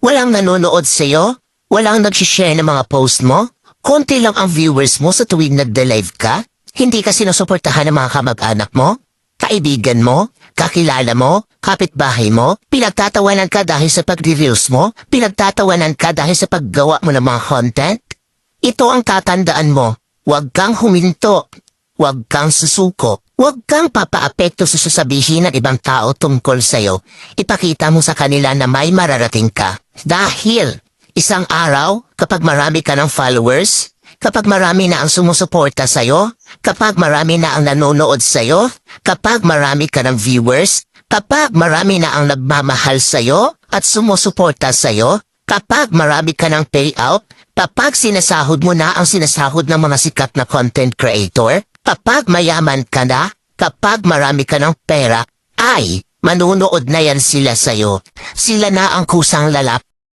Walang nanonood sa'yo? Walang nag-share ng mga post mo? Konti lang ang viewers mo sa tuwing nagde-live ka? Hindi ka sinusuportahan ng mga kamag-anak mo? Kaibigan mo? Kakilala mo? Kapitbahay mo? Pinagtatawanan ka dahil sa pag-reels mo? Pinagtatawanan ka dahil sa paggawa mo ng mga content? Ito ang tatandaan mo. Huwag kang huminto. Huwag kang susuko. Huwag kang papaapekto sa sasabihin ng ibang tao tungkol sa'yo. Ipakita mo sa kanila na may mararating ka. Dahil isang araw, kapag marami ka ng followers, kapag marami na ang sumusuporta sa'yo, kapag marami na ang nanonood sa'yo, kapag marami ka ng viewers, kapag marami na ang nagmamahal sa'yo at sumusuporta sa'yo, kapag marami ka ng payout, kapag sinasahod mo na ang sinasahod ng mga sikat na content creator, kapag mayaman ka na, kapag marami ka ng pera, ay manunood na yan sila sa'yo. Sila na ang kusang lalapit